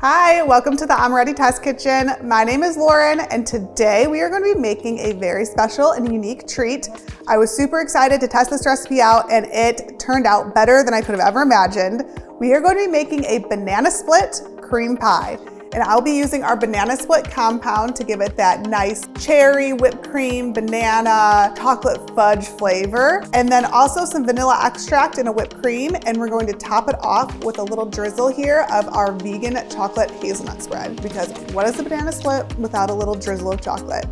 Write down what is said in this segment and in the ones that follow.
Hi, welcome to the Amoretti Test Kitchen. My name is Lauren, and today we are going to be making a very special and unique treat. I was super excited to test this recipe out, and it turned out better than I could have ever imagined. We are going to be making a banana split cream pie, and I'll be using our banana split compound to give it that nice cherry, whipped cream, banana, chocolate fudge flavor, and then also some vanilla extract in a whipped cream, and we're going to top it off with a little drizzle here of our vegan chocolate hazelnut spread, because what is a banana split without a little drizzle of chocolate?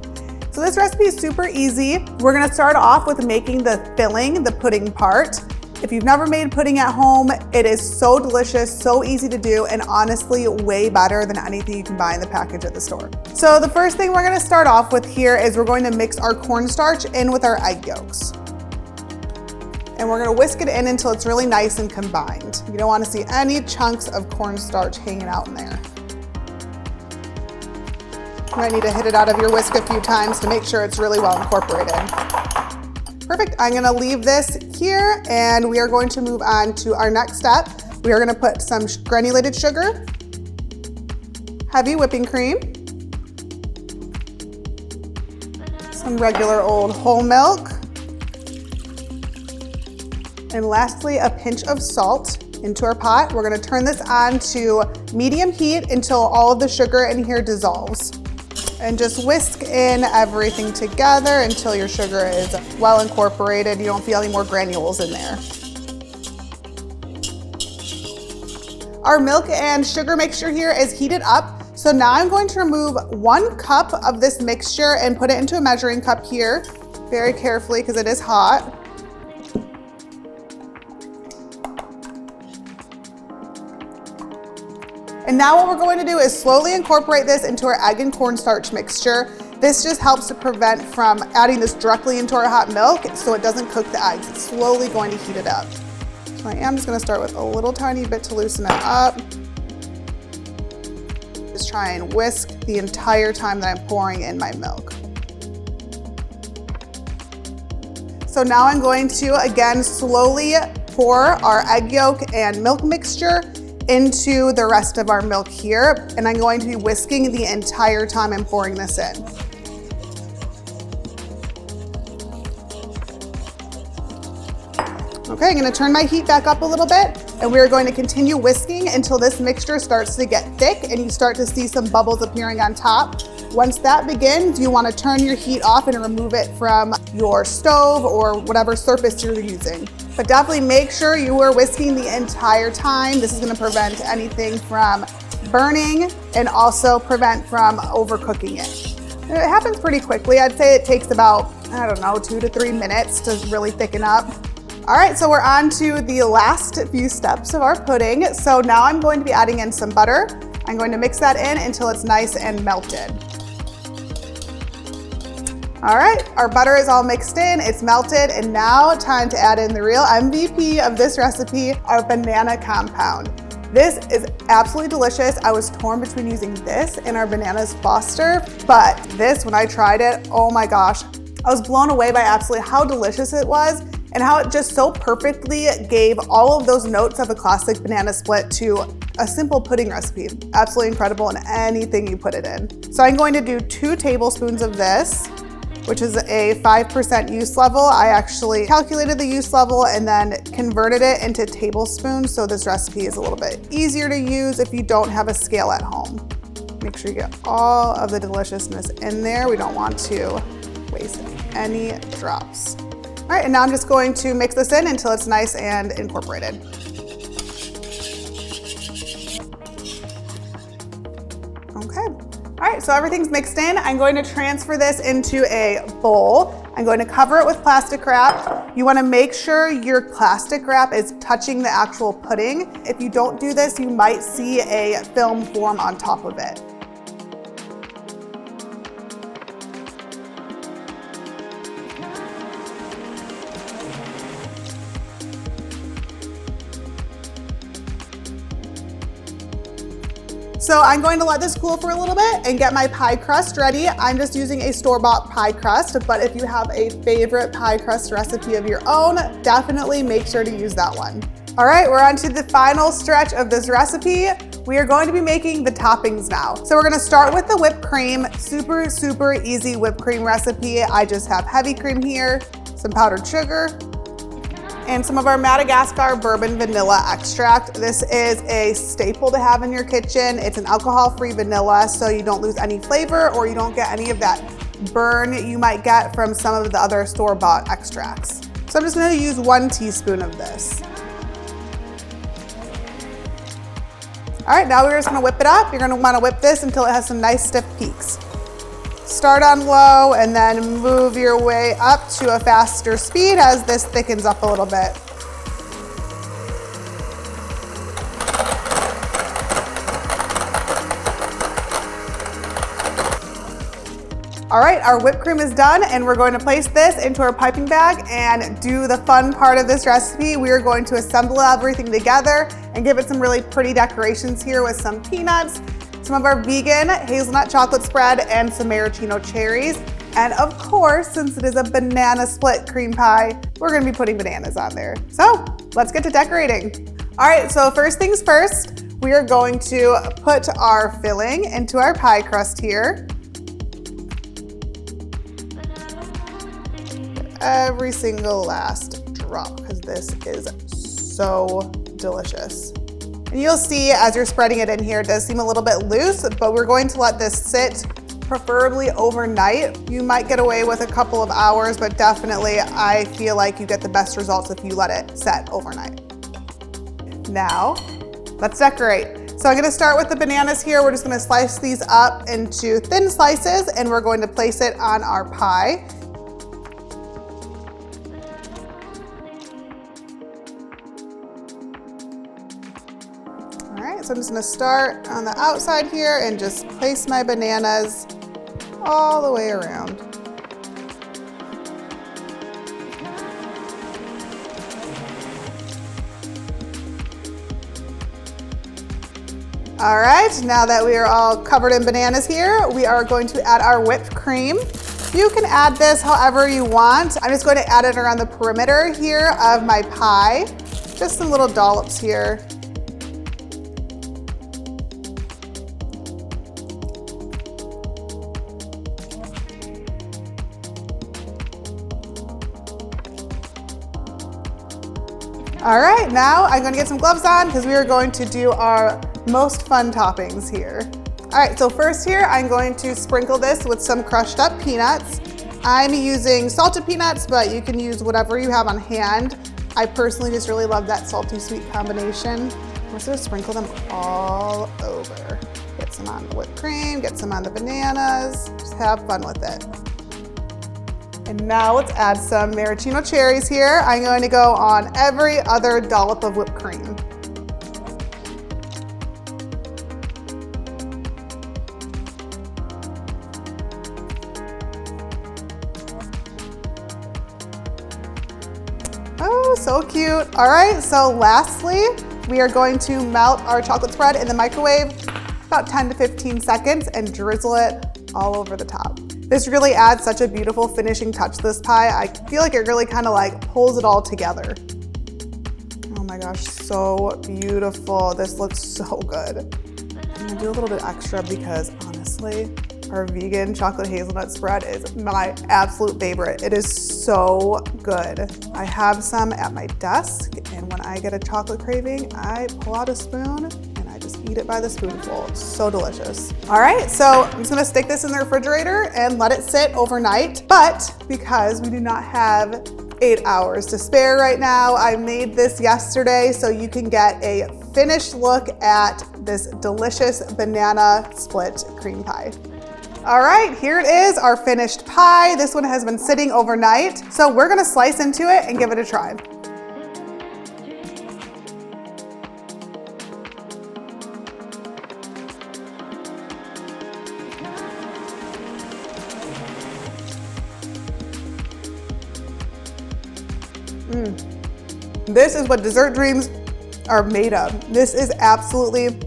So this recipe is super easy. We're gonna start off with making the filling, the pudding part. If you've never made pudding at home, it is so delicious, so easy to do, and honestly way better than anything you can buy in the package at the store. So the first thing we're gonna start off with here is we're going to mix our cornstarch in with our egg yolks. And we're gonna whisk it in until it's really nice and combined. You don't wanna see any chunks of cornstarch hanging out in there. You might need to hit it out of your whisk a few times to make sure it's really well incorporated. Perfect, I'm gonna leave this here and we are going to move on to our next step. We are gonna put some granulated sugar, heavy whipping cream, some regular old whole milk, and lastly, a pinch of salt into our pot. We're gonna turn this on to medium heat until all of the sugar in here dissolves. And just whisk in everything together until your sugar is well incorporated. You don't feel any more granules in there. Our milk and sugar mixture here is heated up. So now I'm going to remove 1 cup of this mixture and put it into a measuring cup here, very carefully because it is hot. And now what we're going to do is slowly incorporate this into our egg and cornstarch mixture. This just helps to prevent from adding this directly into our hot milk so it doesn't cook the eggs. It's slowly going to heat it up. So I am just gonna start with a little tiny bit to loosen it up. Just try and whisk the entire time that I'm pouring in my milk. So now I'm going to, again, slowly pour our egg yolk and milk mixture into the rest of our milk here, and I'm going to be whisking the entire time I'm pouring this in. Okay, I'm gonna turn my heat back up a little bit, and we're going to continue whisking until this mixture starts to get thick and you start to see some bubbles appearing on top. Once that begins, you wanna turn your heat off and remove it from your stove or whatever surface you're using. But definitely make sure you are whisking the entire time. This is gonna prevent anything from burning and also prevent from overcooking it. And it happens pretty quickly. I'd say it takes about, 2 to 3 minutes to really thicken up. All right, so we're on to the last few steps of our pudding. So now I'm going to be adding in some butter. I'm going to mix that in until it's nice and melted. All right, our butter is all mixed in, it's melted, and now time to add in the real MVP of this recipe, our banana compound. This is absolutely delicious. I was torn between using this and our bananas Foster, but this, when I tried it, oh my gosh, I was blown away by absolutely how delicious it was and how it just so perfectly gave all of those notes of a classic banana split to a simple pudding recipe. Absolutely incredible in anything you put it in. So I'm going to do 2 tablespoons of this, which is a 5% use level. I actually calculated the use level and then converted it into tablespoons, so this recipe is a little bit easier to use if you don't have a scale at home. Make sure you get all of the deliciousness in there. We don't want to waste any drops. All right, and now I'm just going to mix this in until it's nice and incorporated. Okay. All right, so everything's mixed in. I'm going to transfer this into a bowl. I'm going to cover it with plastic wrap. You wanna make sure your plastic wrap is touching the actual pudding. If you don't do this, you might see a film form on top of it. So I'm going to let this cool for a little bit and get my pie crust ready. I'm just using a store-bought pie crust, but if you have a favorite pie crust recipe of your own, definitely make sure to use that one. All right, we're on to the final stretch of this recipe. We are going to be making the toppings now. So we're gonna start with the whipped cream. Super, super easy whipped cream recipe. I just have heavy cream here, some powdered sugar, and some of our Madagascar bourbon vanilla extract. This is a staple to have in your kitchen. It's an alcohol-free vanilla, so you don't lose any flavor or you don't get any of that burn you might get from some of the other store-bought extracts. So I'm just gonna use 1 teaspoon of this. All right, now we're just gonna whip it up. You're gonna wanna whip this until it has some nice stiff peaks. Start on low and then move your way up to a faster speed as this thickens up a little bit. All right, our whipped cream is done and we're going to place this into our piping bag and do the fun part of this recipe. We are going to assemble everything together and give it some really pretty decorations here with some peanuts, some of our vegan hazelnut chocolate spread, and some maraschino cherries. And of course, since it is a banana split cream pie, we're gonna be putting bananas on there. So let's get to decorating. All right, so first things first, we are going to put our filling into our pie crust here. Every single last drop, because this is so delicious. And you'll see as you're spreading it in here, it does seem a little bit loose, but we're going to let this sit preferably overnight. You might get away with a couple of hours, but definitely I feel like you get the best results if you let it set overnight. Now, let's decorate. So I'm gonna start with the bananas here. We're just gonna slice these up into thin slices and we're going to place it on our pie. So I'm just gonna start on the outside here and just place my bananas all the way around. All right, now that we are all covered in bananas here, we are going to add our whipped cream. You can add this however you want. I'm just going to add it around the perimeter here of my pie. Just some little dollops here. All right, now I'm gonna get some gloves on because we are going to do our most fun toppings here. All right, so first here, I'm going to sprinkle this with some crushed up peanuts. I'm using salted peanuts, but you can use whatever you have on hand. I personally just really love that salty sweet combination. I'm just gonna sprinkle them all over. Get some on the whipped cream, get some on the bananas, just have fun with it. And now let's add some maraschino cherries here. I'm going to go on every other dollop of whipped cream. Oh, so cute. All right, so lastly, we are going to melt our chocolate spread in the microwave about 10 to 15 seconds and drizzle it all over the top. This really adds such a beautiful finishing touch to this pie. I feel like it really kind of like pulls it all together. Oh my gosh, so beautiful. This looks so good. I'm gonna do a little bit extra because honestly, our vegan chocolate hazelnut spread is my absolute favorite. It is so good. I have some at my desk, and when I get a chocolate craving, I pull out a spoon and I just eat it by the spoonful. It's so delicious. All right, so I'm just gonna stick this in the refrigerator and let it sit overnight. But because we do not have 8 hours to spare right now, I made this yesterday so you can get a finished look at this delicious banana split cream pie. All right, here it is, our finished pie. This one has been sitting overnight. So we're gonna slice into it and give it a try. This is what dessert dreams are made of. This is absolutely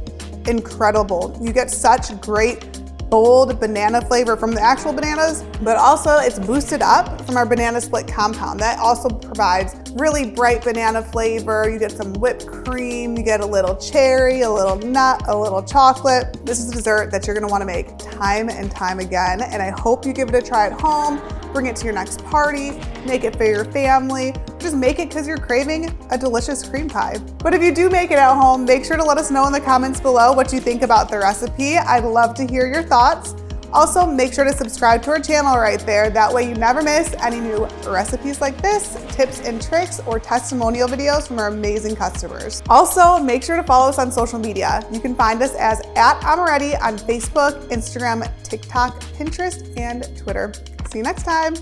incredible. You get such great bold banana flavor from the actual bananas, but also it's boosted up from our banana split compound. That also provides really bright banana flavor. You get some whipped cream, you get a little cherry, a little nut, a little chocolate. This is a dessert that you're gonna wanna make time and time again, and I hope you give it a try at home. Bring it to your next party, make it for your family, just make it because you're craving a delicious cream pie. But if you do make it at home, make sure to let us know in the comments below what you think about the recipe. I'd love to hear your thoughts. Also, make sure to subscribe to our channel right there. That way you never miss any new recipes like this, tips and tricks, or testimonial videos from our amazing customers. Also, make sure to follow us on social media. You can find us as @Amoretti on Facebook, Instagram, TikTok, Pinterest, and Twitter. See you next time.